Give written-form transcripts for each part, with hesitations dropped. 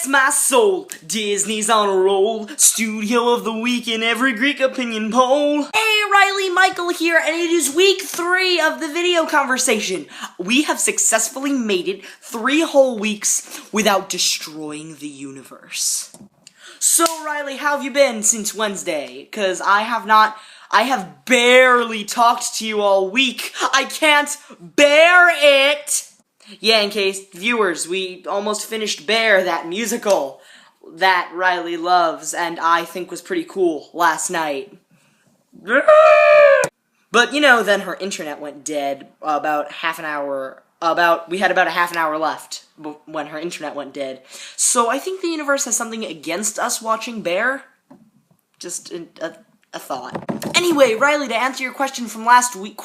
my soul. Disney's on a roll. Studio of the week in every Greek opinion poll. Hey, Riley, Michael here, and it is week 3 of the video conversation. We have successfully made it 3 whole weeks without destroying the universe. So, Riley, how have you been since Wednesday? 'Cause I have barely talked to you all week. I can't bear it! Yeah, in case viewers, we almost finished Bear, that musical that Riley loves and I think was pretty cool last night. But, you know, then her internet went dead we had about a half an hour left when her internet went dead. So I think the universe has something against us watching Bear. Just a thought. Anyway, Riley, to answer your questions from last week,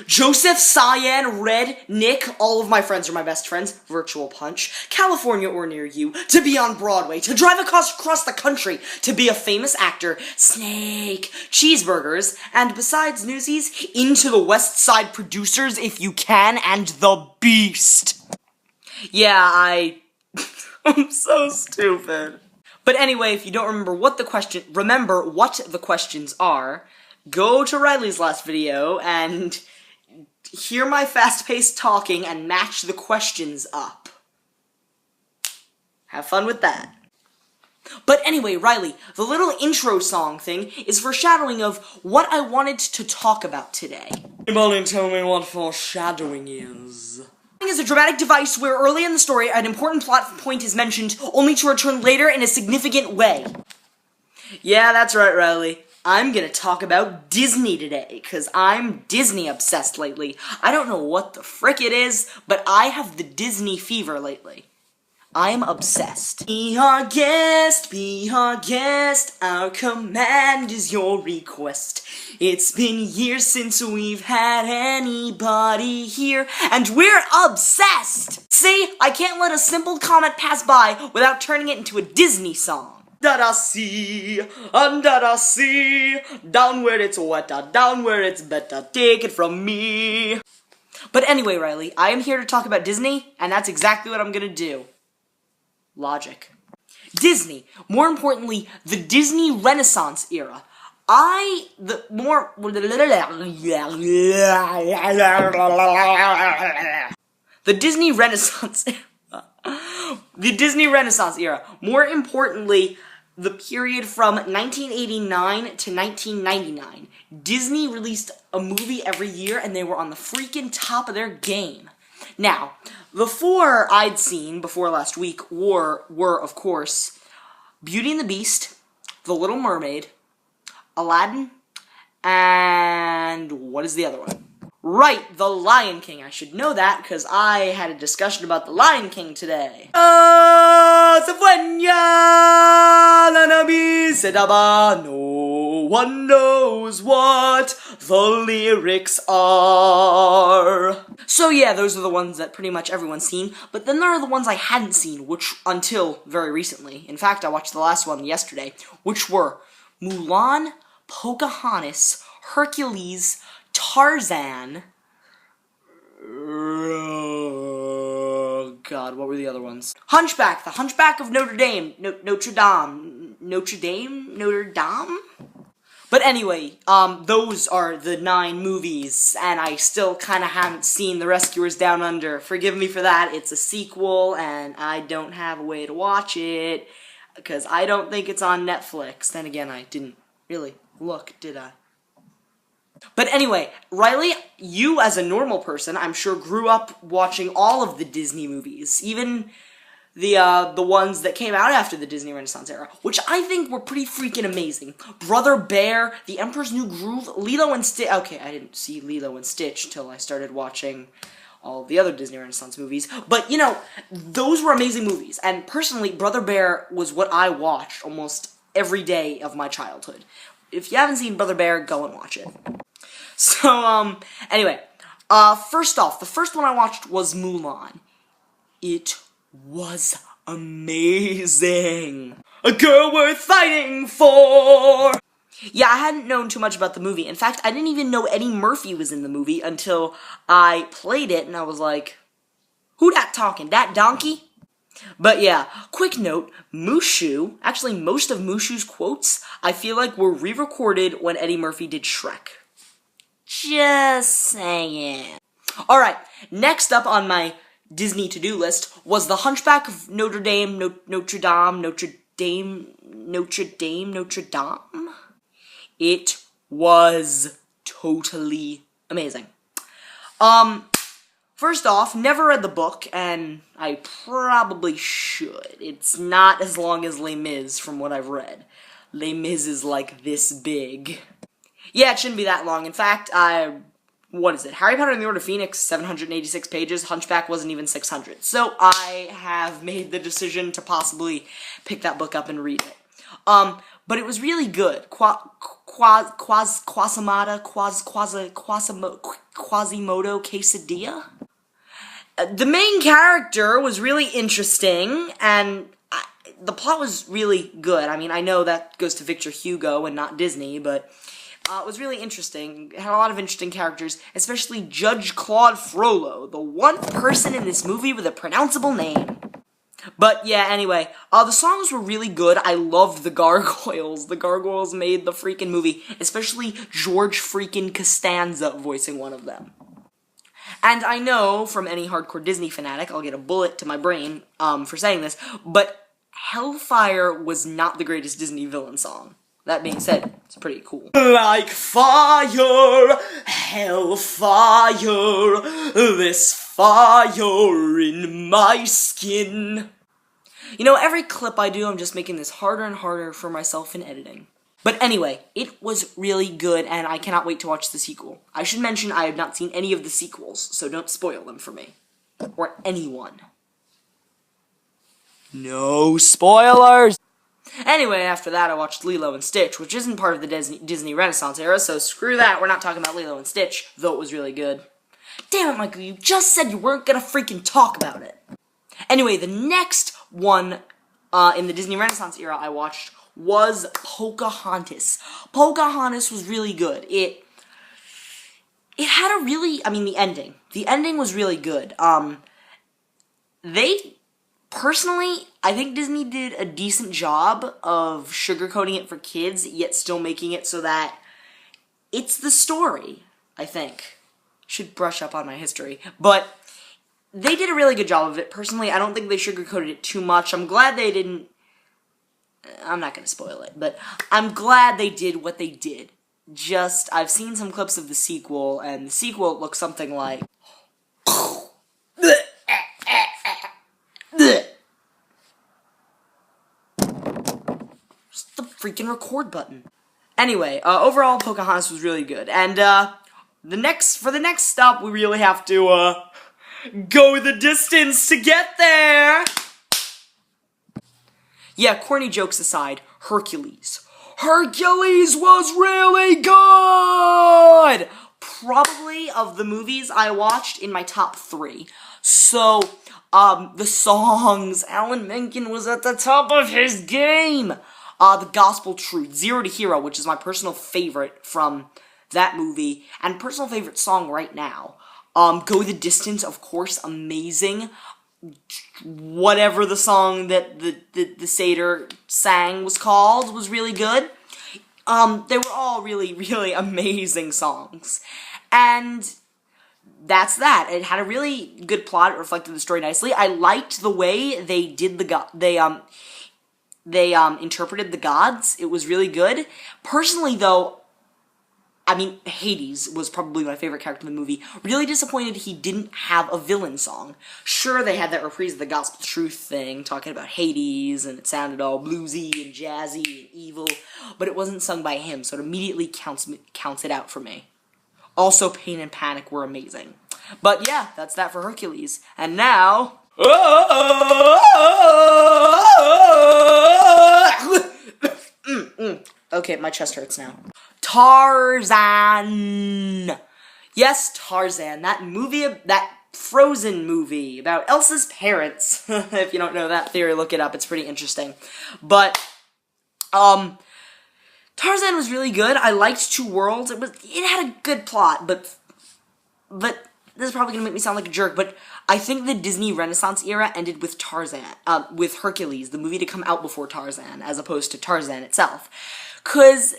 Joseph, Cyan, Red, Nick, all of my friends are my best friends, Virtual Punch, California or near you, to be on Broadway, to drive across the country, to be a famous actor, Snake, Cheeseburgers, and besides Newsies, Into the West Side Producers if you can, and The Beast. Yeah, I'm so stupid. But anyway, if you don't remember what the questions are, go to Riley's last video and hear my fast-paced talking and match the questions up. Have fun with that. But anyway, Riley, the little intro song thing is foreshadowing of what I wanted to talk about today. Anybody tell me what foreshadowing is? Is a dramatic device where early in the story an important plot point is mentioned only to return later in a significant way. Yeah, that's right, Riley. I'm gonna talk about Disney today, cause I'm Disney obsessed lately. I don't know what the frick it is, but I have the Disney fever lately. I'm obsessed. Be our guest, our command is your request. It's been years since we've had anybody here, and we're obsessed! See, I can't let a simple comment pass by without turning it into a Disney song. Under the sea, down where it's wetter, down where it's better, take it from me. But anyway, Riley, I am here to talk about Disney, and that's exactly what I'm gonna do. Logic. Disney, more importantly, the Disney Renaissance era. The Disney Renaissance era. The Disney Renaissance era. More importantly, the period from 1989 to 1999. Disney released a movie every year, and they were on the freaking top of their game. Now, the 4 I'd seen before last week were, of course, Beauty and the Beast, The Little Mermaid, Aladdin, and what is the other one? Right, The Lion King. I should know that, because I had a discussion about The Lion King today. No one knows what the lyrics are. So yeah, those are the ones that pretty much everyone's seen, but then there are the ones I hadn't seen, which until very recently. In fact, I watched the last one yesterday, which were Mulan, Pocahontas, Hercules, Tarzan. Oh God, what were the other ones? Hunchback, The Hunchback of Notre Dame. Notre Dame? But anyway, those are the 9 movies, and I still kind of haven't seen The Rescuers Down Under. Forgive me for that, it's a sequel, and I don't have a way to watch it, because I don't think it's on Netflix. Then again, I didn't really look, did I? But anyway, Riley, you as a normal person, I'm sure grew up watching all of the Disney movies, even the ones that came out after the Disney Renaissance era, which I think were pretty freaking amazing. Brother Bear, The Emperor's New Groove, Lilo and Stitch. Okay, I didn't see Lilo and Stitch till I started watching all the other Disney Renaissance movies, but you know, those were amazing movies, and personally, Brother Bear was what I watched almost every day of my childhood. If you haven't seen Brother Bear, go and watch it. So, anyway, first off, the first one I watched was Mulan. It was amazing. A girl worth fighting for! Yeah, I hadn't known too much about the movie. In fact, I didn't even know Eddie Murphy was in the movie until I played it, and I was like, who that talking? That donkey? But yeah, quick note, Mushu, actually most of Mushu's quotes, I feel like were re-recorded when Eddie Murphy did Shrek. Just saying. Alright, next up on my Disney to-do list was The Hunchback of Notre Dame, Notre Dame. It was totally amazing. First off, never read the book, and I probably should. It's not as long as Les Mis, from what I've read. Les Mis is like this big. Yeah, it shouldn't be that long. In fact, what is it? Harry Potter and the Order of Phoenix, 786 pages. Hunchback wasn't even 600. So I have made the decision to possibly pick that book up and read it. But it was really good. Quasimodo quesadilla? The main character was really interesting, and the plot was really good. I mean, I know that goes to Victor Hugo and not Disney, but it was really interesting. It had a lot of interesting characters, especially Judge Claude Frollo, the one person in this movie with a pronounceable name. But yeah, anyway, the songs were really good. I loved the Gargoyles. The Gargoyles made the freaking movie, especially George freaking Costanza voicing one of them. And I know from any hardcore Disney fanatic, I'll get a bullet to my brain for saying this, but Hellfire was not the greatest Disney villain song. That being said, it's pretty cool. Like fire, hellfire, this fire in my skin. You know, every clip I do, I'm just making this harder and harder for myself in editing. But anyway, it was really good, and I cannot wait to watch the sequel. I should mention I have not seen any of the sequels, so don't spoil them for me. Or anyone. No spoilers! Anyway, after that I watched Lilo and Stitch, which isn't part of the Disney Renaissance era, so screw that, we're not talking about Lilo and Stitch, though it was really good. Damn it, Michael, you just said you weren't gonna freaking talk about it! Anyway, the next one in the Disney Renaissance era I watched was Pocahontas. Pocahontas was really good. It had a really, the ending. The ending was really good. Personally, I think Disney did a decent job of sugarcoating it for kids, yet still making it so that it's the story, I think. Should brush up on my history. But they did a really good job of it. Personally, I don't think they sugarcoated it too much. I'm glad they didn't. I'm not going to spoil it, but I'm glad they did what they did. I've seen some clips of the sequel, and the sequel looks something like. Just the freaking record button. Anyway, overall, Pocahontas was really good, and for the next stop, we really have to go the distance to get there. Yeah, corny jokes aside, Hercules. Hercules was really good! Probably of the movies I watched in my top 3. So, the songs, Alan Menken was at the top of his game! The Gospel Truth, Zero to Hero, which is my personal favorite from that movie, and personal favorite song right now. Go the Distance, of course, amazing. Whatever the song that the satyr sang was called was really good. They were all really, really amazing songs. And that's that. It had a really good plot. It reflected the story nicely. I liked the way they did they interpreted the gods. It was really good. Personally, though, Hades was probably my favorite character in the movie. Really disappointed he didn't have a villain song. Sure, they had that reprise of the Gospel Truth thing, talking about Hades, and it sounded all bluesy and jazzy and evil, but it wasn't sung by him, so it immediately counts it out for me. Also, Pain and Panic were amazing. But yeah, that's that for Hercules. And now... Okay, my chest hurts now. Tarzan! Yes, Tarzan. That movie, that Frozen movie about Elsa's parents. If you don't know that theory, look it up. It's pretty interesting. But, Tarzan was really good. I liked Two Worlds. It had a good plot, but this is probably gonna make me sound like a jerk, but I think the Disney Renaissance era ended with Tarzan, with Hercules, the movie to come out before Tarzan, as opposed to Tarzan itself. 'Cause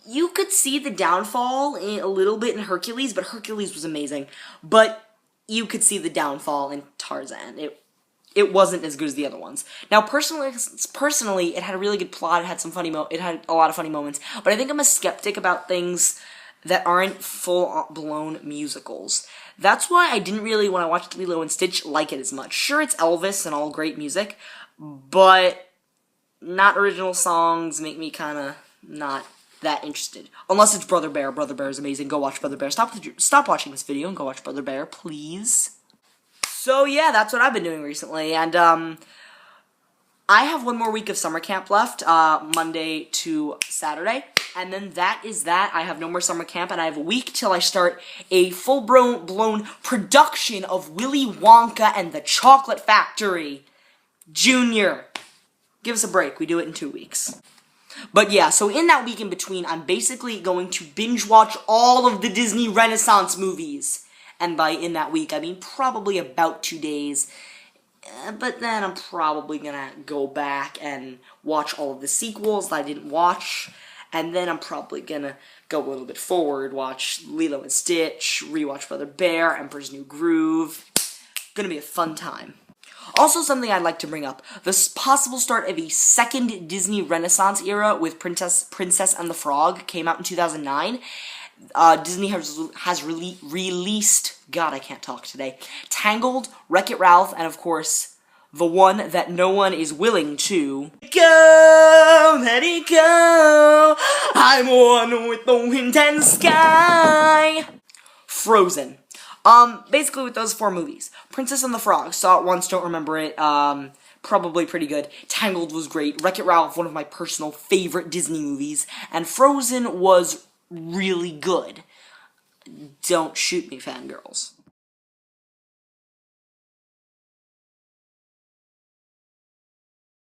you could see the downfall a little bit in Hercules, but Hercules was amazing. But you could see the downfall in Tarzan. It wasn't as good as the other ones. Now, personally, it had a really good plot. It had some it had a lot of funny moments. But I think I'm a skeptic about things that aren't full-blown musicals. That's why I didn't really, when I watched Lilo and Stitch, like it as much. Sure, it's Elvis and all great music, but not original songs make me kind of not that interested. Unless it's Brother Bear. Brother Bear is amazing. Go watch Brother Bear. Stop watching this video and go watch Brother Bear, please. So yeah, that's what I've been doing recently, and I have one more week of summer camp left, Monday to Saturday, and then that is that. I have no more summer camp, and I have a week till I start a full-blown production of Willy Wonka and the Chocolate Factory Junior. Give us a break. We do it in 2 weeks. But yeah, so in that week in between, I'm basically going to binge watch all of the Disney Renaissance movies. And by in that week, I mean probably about 2 days. But then I'm probably gonna go back and watch all of the sequels that I didn't watch. And then I'm probably gonna go a little bit forward, watch Lilo and Stitch, rewatch Brother Bear, Emperor's New Groove. Gonna be a fun time. Also, something I'd like to bring up, the possible start of a second Disney Renaissance era with Princess and the Frog came out in 2009. Disney has released, God, I can't talk today, Tangled, Wreck-It Ralph, and of course, the one that no one is willing to go, let it go, I'm one with the wind and sky, Frozen. Basically with those 4 movies. Princess and the Frog, saw it once, don't remember it, probably pretty good. Tangled was great. Wreck-It Ralph, one of my personal favorite Disney movies. And Frozen was really good. Don't shoot me, fangirls.